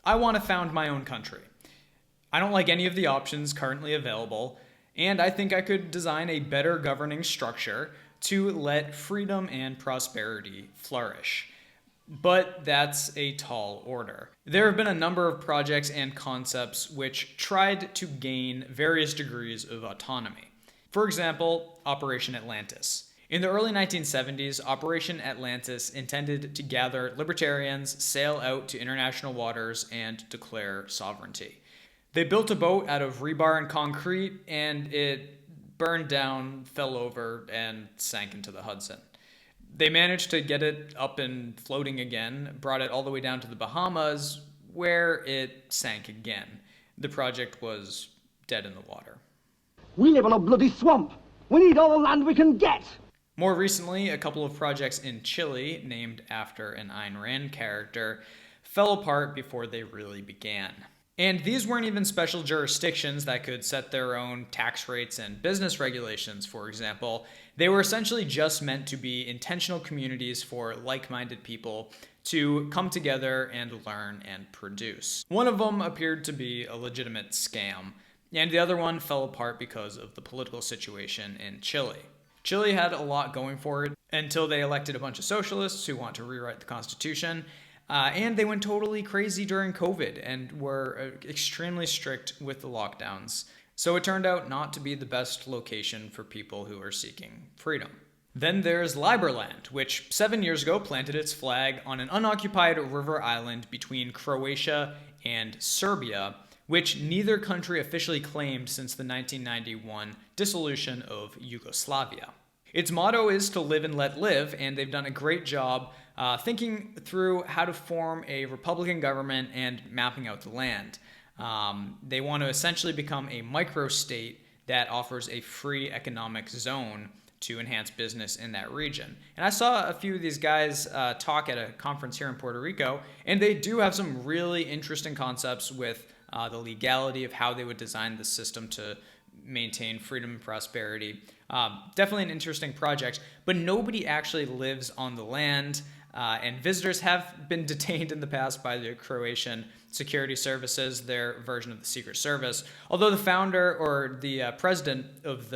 I want to found my own country. I don't like any of the options currently available, and I think I could design a better governing structure to let freedom and prosperity flourish. But that's a tall order. There have been a number of projects and concepts which tried to gain various degrees of autonomy. For example, Operation Atlantis. In the early 1970s, Operation Atlantis intended to gather libertarians, sail out to international waters, and declare sovereignty. They built a boat out of rebar and concrete, and it burned down, fell over, and sank into the Hudson. They managed to get it up and floating again, brought it all the way down to the Bahamas, where it sank again. The project was dead in the water. We live on a bloody swamp. We need all the land we can get. More recently, a couple of projects in Chile, named after an Ayn Rand character, fell apart before they really began. And these weren't even special jurisdictions that could set their own tax rates and business regulations, for example. They were essentially just meant to be intentional communities for like-minded people to come together and learn and produce. One of them appeared to be a legitimate scam, and the other one fell apart because of the political situation in Chile. Chile had a lot going for it until they elected a bunch of socialists who want to rewrite the constitution. And they went totally crazy during COVID and were extremely strict with the lockdowns. So it turned out not to be the best location for people who are seeking freedom. Then there's Liberland, which 7 years ago planted its flag on an unoccupied river island between Croatia and Serbia, which neither country officially claimed since the 1991 dissolution of Yugoslavia. Its motto is to live and let live, and they've done a great job thinking through how to form a Republican government and mapping out the land. They want to essentially become a microstate that offers a free economic zone to enhance business in that region. And I saw a few of these guys talk at a conference here in Puerto Rico, and they do have some really interesting concepts with the legality of how they would design the system to maintain freedom and prosperity. Definitely an interesting project, but nobody actually lives on the land, and visitors have been detained in the past by the Croatian security services, their version of the Secret Service. Although the founder or the president of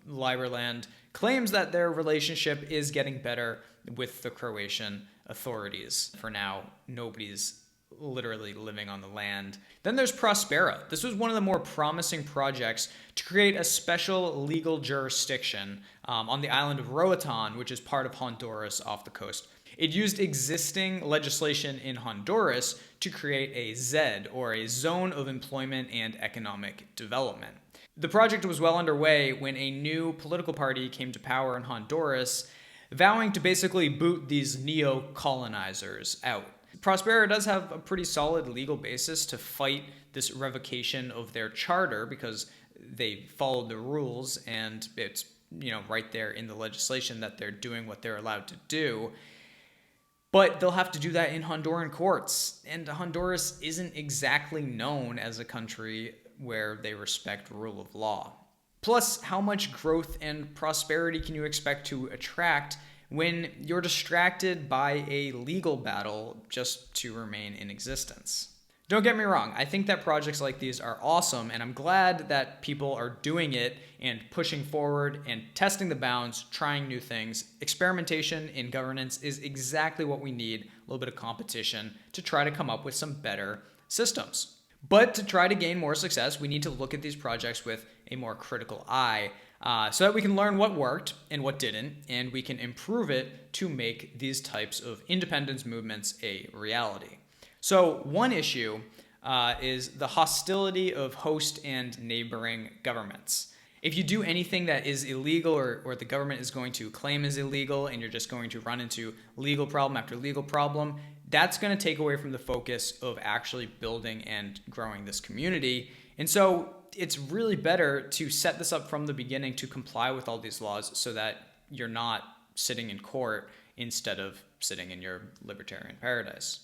Liberland claims that their relationship is getting better with the Croatian authorities. For now, nobody's literally living on the land. Then there's Prospera. This was one of the more promising projects to create a special legal jurisdiction on the island of Roatan, which is part of Honduras off the coast. It used existing legislation in Honduras to create a ZEDE, or a Zone of Employment and Economic Development. The project was well underway when a new political party came to power in Honduras, vowing to basically boot these neo-colonizers out. Prospera does have a pretty solid legal basis to fight this revocation of their charter because they followed the rules, and it's right there in the legislation that they're doing what they're allowed to do. But they'll have to do that in Honduran courts, and Honduras isn't exactly known as a country where they respect rule of law. Plus, how much growth and prosperity can you expect to attract when you're distracted by a legal battle just to remain in existence? Don't get me wrong, I think that projects like these are awesome, and I'm glad that people are doing it and pushing forward and testing the bounds, trying new things. Experimentation in governance is exactly what we need, a little bit of competition to try to come up with some better systems. But to try to gain more success, we need to look at these projects with a more critical eye, so that we can learn what worked and what didn't, and we can improve it to make these types of independence movements a reality. So one issue is the hostility of host and neighboring governments. If you do anything that is illegal or the government is going to claim is illegal, and you're just going to run into legal problem after legal problem, that's going to take away from the focus of actually building and growing this community. And so it's really better to set this up from the beginning to comply with all these laws so that you're not sitting in court instead of sitting in your libertarian paradise.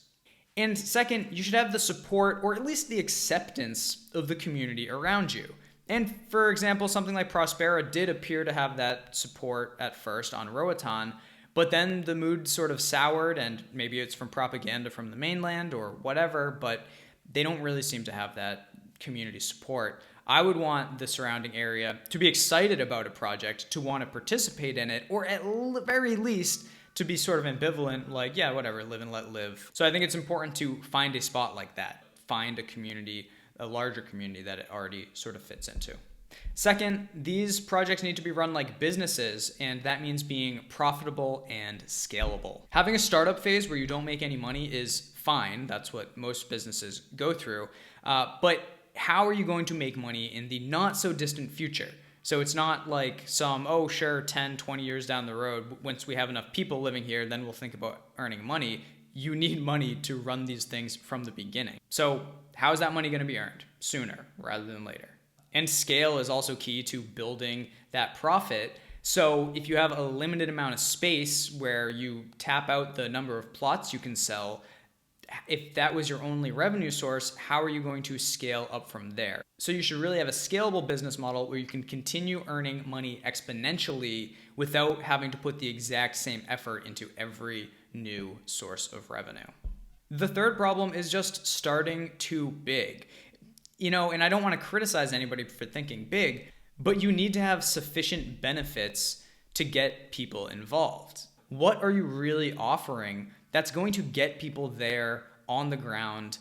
And second, you should have the support or at least the acceptance of the community around you. And for example, something like Prospera did appear to have that support at first on Roatan, But then the mood sort of soured, and maybe it's from propaganda from the mainland or whatever, but they don't really seem to have that community support. I would want the surrounding area to be excited about a project, to want to participate in it, or at very least to be sort of ambivalent, like, yeah, whatever, live and let live. So I think it's important to find a spot like that, find a community, a larger community that it already sort of fits into. Second, these projects need to be run like businesses, and that means being profitable and scalable. Having a startup phase where you don't make any money is fine. That's what most businesses go through. But how are you going to make money in the not so distant future? So it's not like some, oh, sure, 10, 20 years down the road, once we have enough people living here, then we'll think about earning money. You need money to run these things from the beginning. So how is that money going to be earned? Sooner rather than later. And scale is also key to building that profit. So if you have a limited amount of space where you tap out the number of plots you can sell, if that was your only revenue source, how are you going to scale up from there? So you should really have a scalable business model where you can continue earning money exponentially without having to put the exact same effort into every new source of revenue. The third problem is just starting too big. And I don't want to criticize anybody for thinking big, but you need to have sufficient benefits to get people involved. What are you really offering that's going to get people there on the ground,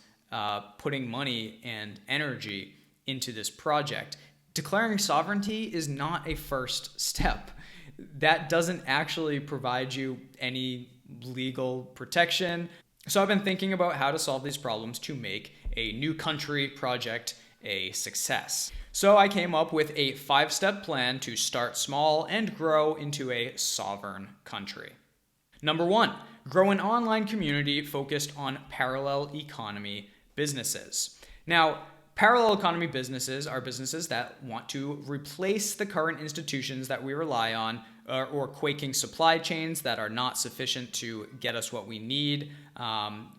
putting money and energy into this project? Declaring sovereignty is not a first step. That doesn't actually provide you any legal protection. So I've been thinking about how to solve these problems to make a new country project a success. So I came up with a 5-step plan to start small and grow into a sovereign country. Number 1, grow an online community focused on parallel economy businesses. Now, parallel economy businesses are businesses that want to replace the current institutions that we rely on, or quaking supply chains that are not sufficient to get us what we need,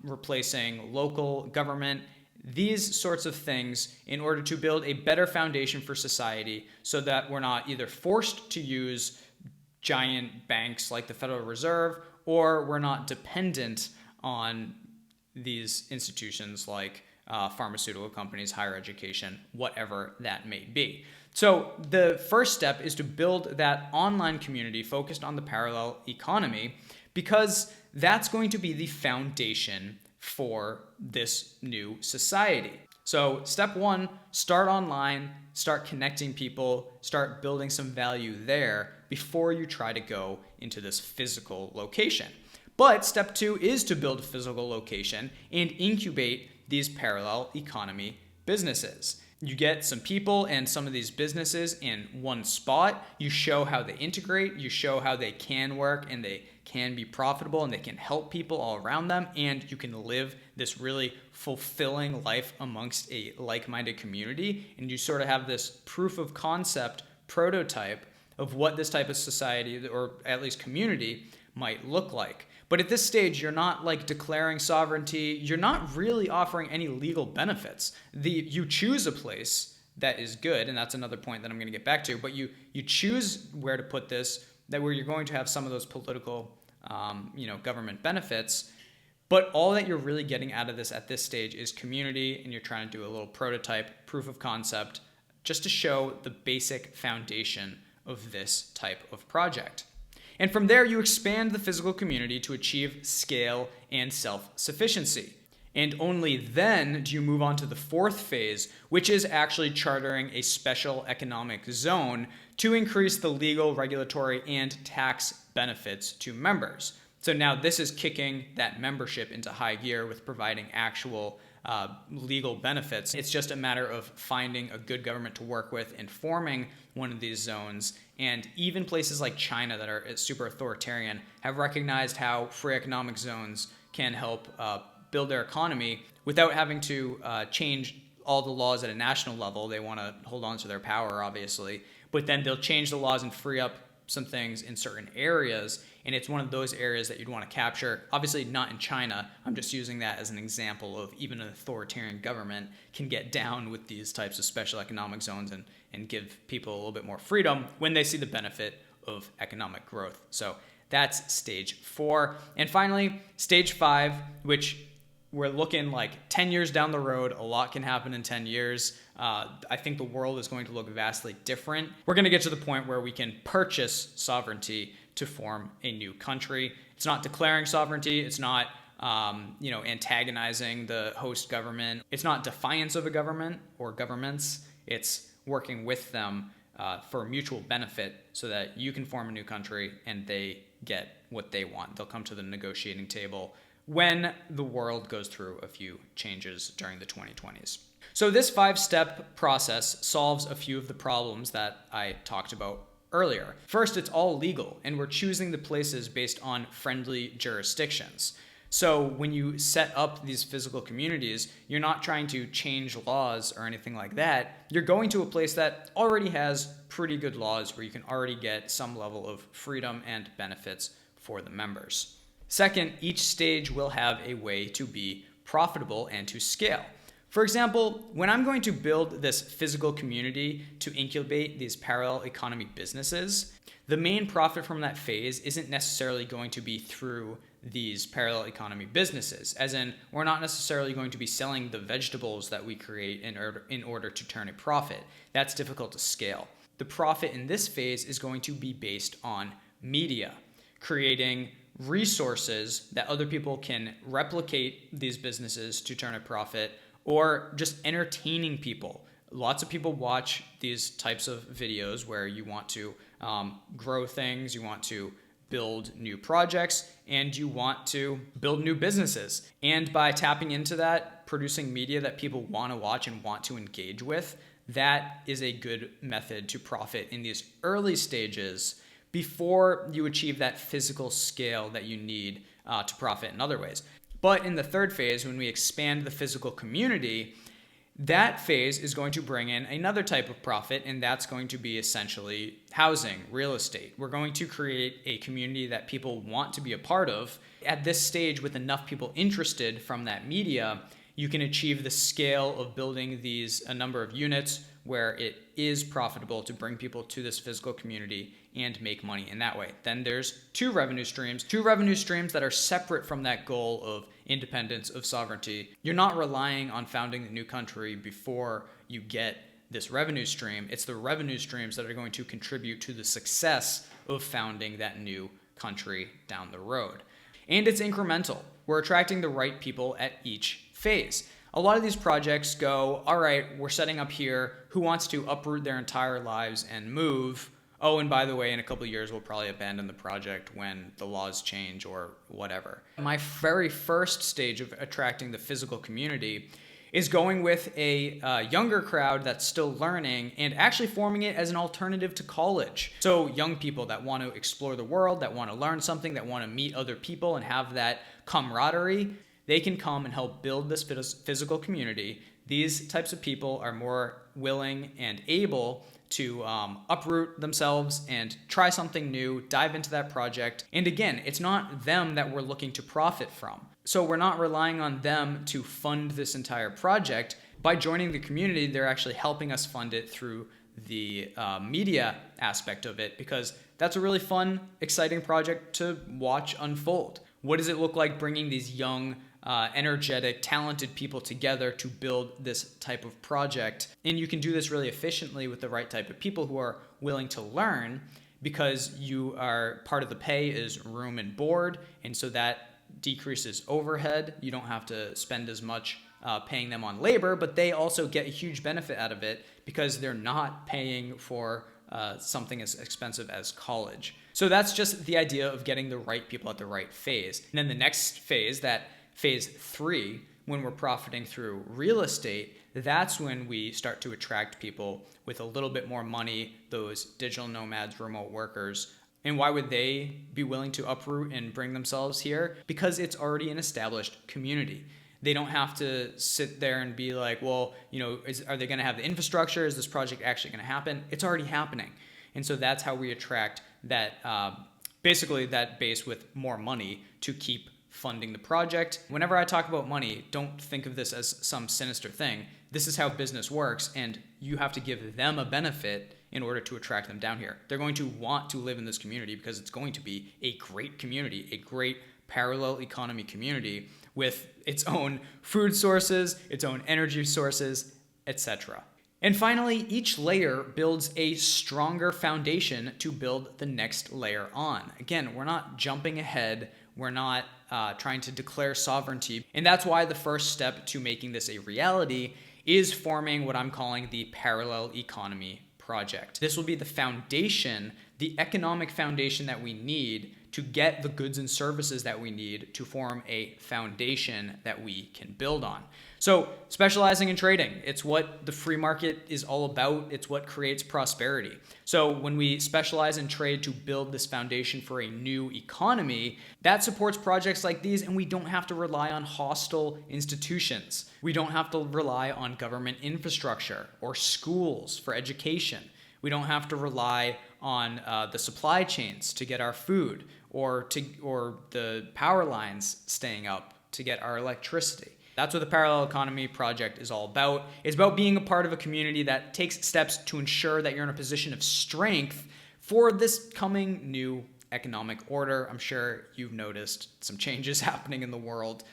replacing local government, these sorts of things in order to build a better foundation for society so that we're not either forced to use giant banks like the Federal Reserve, or we're not dependent on these institutions like pharmaceutical companies, higher education, whatever that may be. So the first step is to build that online community focused on the parallel economy, because that's going to be the foundation for this new society. So step 1, start online, start connecting people, start building some value there before you try to go into this physical location. But step 2 is to build a physical location and incubate these parallel economy businesses. You get some people and some of these businesses in one spot. You show how they integrate. You show how they can work and they can be profitable and they can help people all around them. And you can live this really fulfilling life amongst a like-minded community. And you sort of have this proof of concept prototype of what this type of society, or at least community, might look like. But at this stage, you're not like declaring sovereignty. You're not really offering any legal benefits. You choose a place that is good, and that's another point that I'm going to get back to, but you choose where to put this, that where you're going to have some of those political government benefits. But all that you're really getting out of this at this stage is community, and you're trying to do a little prototype, proof of concept, just to show the basic foundation of this type of project. And from there, you expand the physical community to achieve scale and self-sufficiency. And only then do you move on to the 4th phase, which is actually chartering a special economic zone to increase the legal, regulatory, and tax benefits to members. So now this is kicking that membership into high gear with providing actual legal benefits. It's just a matter of finding a good government to work with and forming one of these zones. And even places like China that are super authoritarian have recognized how free economic zones can help build their economy without having to change all the laws at a national level. They want to hold on to their power, obviously, but then they'll change the laws and free up some things in certain areas, and it's one of those areas that you'd want to capture. Obviously not in China. I'm just using that as an example of even an authoritarian government can get down with these types of special economic zones and give people a little bit more freedom when they see the benefit of economic growth. So That's stage 4. And finally, stage 5, which we're looking like 10 years down the road. A lot can happen in 10 years. I think the world is going to look vastly different. We're going to get to the point where we can purchase sovereignty to form a new country. It's not declaring sovereignty. It's not antagonizing the host government. It's not defiance of a government or governments. It's working with them for mutual benefit so that you can form a new country and they get what they want. They'll come to the negotiating table when the world goes through a few changes during the 2020s. So this 5-step process solves a few of the problems that I talked about earlier. First, it's all legal, and we're choosing the places based on friendly jurisdictions. So when you set up these physical communities, you're not trying to change laws or anything like that. You're going to a place that already has pretty good laws where you can already get some level of freedom and benefits for the members. Second, each stage will have a way to be profitable and to scale. For example, when I'm going to build this physical community to incubate these parallel economy businesses, the main profit from that phase isn't necessarily going to be through these parallel economy businesses, as in we're not necessarily going to be selling the vegetables that we create in order to turn a profit. That's difficult to scale. The profit in this phase is going to be based on media, creating resources that other people can replicate these businesses to turn a profit, or just entertaining people. Lots of people watch these types of videos where you want to grow things, you want to build new projects, and you want to build new businesses. And by tapping into that, producing media that people want to watch and want to engage with, that is a good method to profit in these early stages before you achieve that physical scale that you need to profit in other ways. But in the third phase, when we expand the physical community, that phase is going to bring in another type of profit, and that's going to be essentially housing, real estate. We're going to create a community that people want to be a part of. At this stage, with enough people interested from that media, you can achieve the scale of building a number of units where it is profitable to bring people to this physical community and make money in that way. Then there's two revenue streams that are separate from that goal of independence, of sovereignty. You're not relying on founding the new country before you get this revenue stream. It's the revenue streams that are going to contribute to the success of founding that new country down the road. And it's incremental. We're attracting the right people at each phase. A lot of these projects go, all right, we're setting up here. Who wants to uproot their entire lives and move? Oh, and by the way, in a couple of years, we'll probably abandon the project when the laws change or whatever. My very first stage of attracting the physical community is going with a younger crowd that's still learning and actually forming it as an alternative to college. So young people that want to explore the world, that want to learn something, that want to meet other people and have that camaraderie, they can come and help build this physical community. These types of people are more willing and able to uproot themselves and try something new, dive into that project. And again, it's not them that we're looking to profit from. So we're not relying on them to fund this entire project. By joining the community, they're actually helping us fund it through the media aspect of it, because that's a really fun, exciting project to watch unfold. What does it look like bringing these young, energetic, talented people together to build this type of project? And you can do this really efficiently with the right type of people who are willing to learn, because you are part of the pay is room and board, and so that decreases overhead. You don't have to spend as much paying them on labor, but they also get a huge benefit out of it because they're not paying for something as expensive as college. So that's just the idea of getting the right people at the right phase. And then the next phase, that phase 3, when we're profiting through real estate, that's when we start to attract people with a little bit more money, those digital nomads, remote workers. And why would they be willing to uproot and bring themselves here? Because it's already an established community. They don't have to sit there and be like, well, are they going to have the infrastructure? Is this project actually going to happen? It's already happening. And so that's how we attract that, basically that base with more money to keep funding the project. Whenever I talk about money, don't think of this as some sinister thing. This is how business works, and you have to give them a benefit in order to attract them down here. They're going to want to live in this community because it's going to be a great community, a great parallel economy community with its own food sources, its own energy sources, etc. And finally, each layer builds a stronger foundation to build the next layer on. Again, we're not jumping ahead. We're not trying to declare sovereignty. And that's why the first step to making this a reality is forming what I'm calling the parallel economy project. This will be the foundation, the economic foundation that we need to get the goods and services that we need to form a foundation that we can build on. So specializing in trading, it's what the free market is all about. It's what creates prosperity. So when we specialize in trade to build this foundation for a new economy, that supports projects like these, and we don't have to rely on hostile institutions. We don't have to rely on government infrastructure or schools for education. We don't have to rely on the supply chains to get our food or the power lines staying up to get our electricity. That's what the Parallel Economy Project is all about. It's about being a part of a community that takes steps to ensure that you're in a position of strength for this coming new economic order. I'm sure you've noticed some changes happening in the world.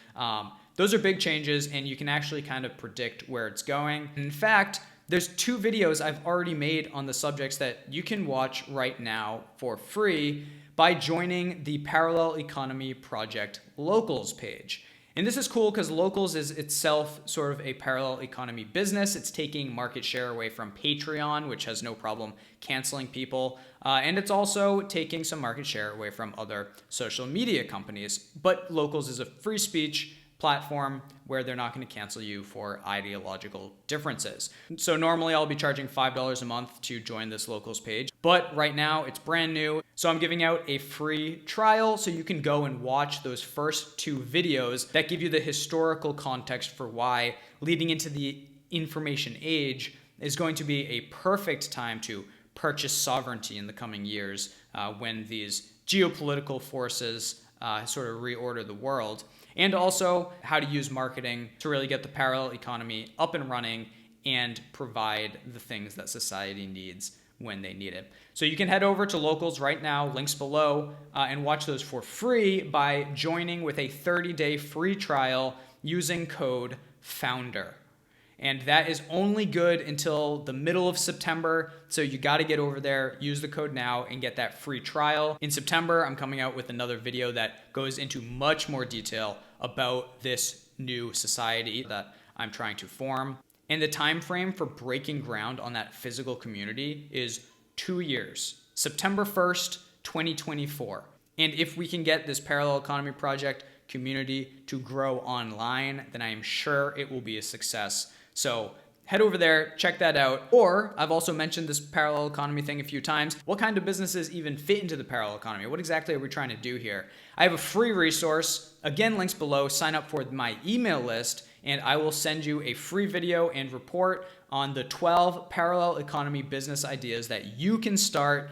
Those are big changes, and you can actually kind of predict where it's going. In fact, there's 2 videos I've already made on the subjects that you can watch right now for free by joining the Parallel Economy Project Locals page. And this is cool because Locals is itself sort of a parallel economy business. It's taking market share away from Patreon, which has no problem canceling people. And it's also taking some market share away from other social media companies. But Locals is a free speech platform where they're not going to cancel you for ideological differences. So normally I'll be charging $5 a month to join this Locals page, but right now it's brand new. So I'm giving out a free trial so you can go and watch those first 2 videos that give you the historical context for why leading into the information age is going to be a perfect time to purchase sovereignty in the coming years when these geopolitical forces sort of reorder the world. And also how to use marketing to really get the parallel economy up and running and provide the things that society needs when they need it. So you can head over to Locals right now, links below, and watch those for free by joining with a 30-day free trial using code FOUNDER. And that is only good until the middle of September. So you got to get over there, use the code now, and get that free trial. In September, I'm coming out with another video that goes into much more detail about this new society that I'm trying to form. And the time frame for breaking ground on that physical community is 2 years, September 1st, 2024. And if we can get this Parallel Economy Project community to grow online, then I am sure it will be a success. So head over there, check that out. Or I've also mentioned this parallel economy thing a few times. What kind of businesses even fit into the parallel economy? What exactly are we trying to do here? I have a free resource. Again, links below. Sign up for my email list, and I will send you a free video and report on the 12 parallel economy business ideas that you can start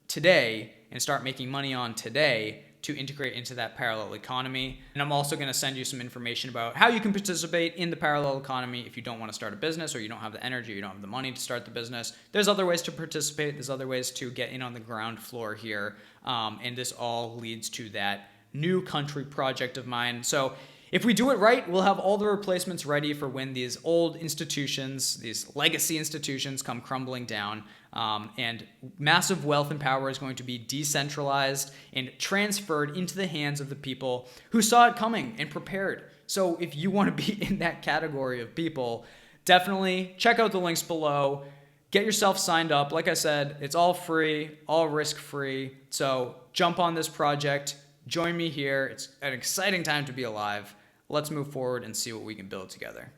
today and start making money on today to integrate into that parallel economy. And I'm also going to send you some information about how you can participate in the parallel economy if you don't want to start a business, or you don't have the energy, or you don't have the money to start the business. There's other ways to participate. There's other ways to get in on the ground floor here. And this all leads to that new country project of mine. So if we do it right, we'll have all the replacements ready for when these old institutions, these legacy institutions, come crumbling down. And massive wealth and power is going to be decentralized and transferred into the hands of the people who saw it coming and prepared. So if you want to be in that category of people, definitely check out the links below. Get yourself signed up. Like I said, it's all free, all risk-free. So jump on this project. Join me here. It's an exciting time to be alive. Let's move forward and see what we can build together.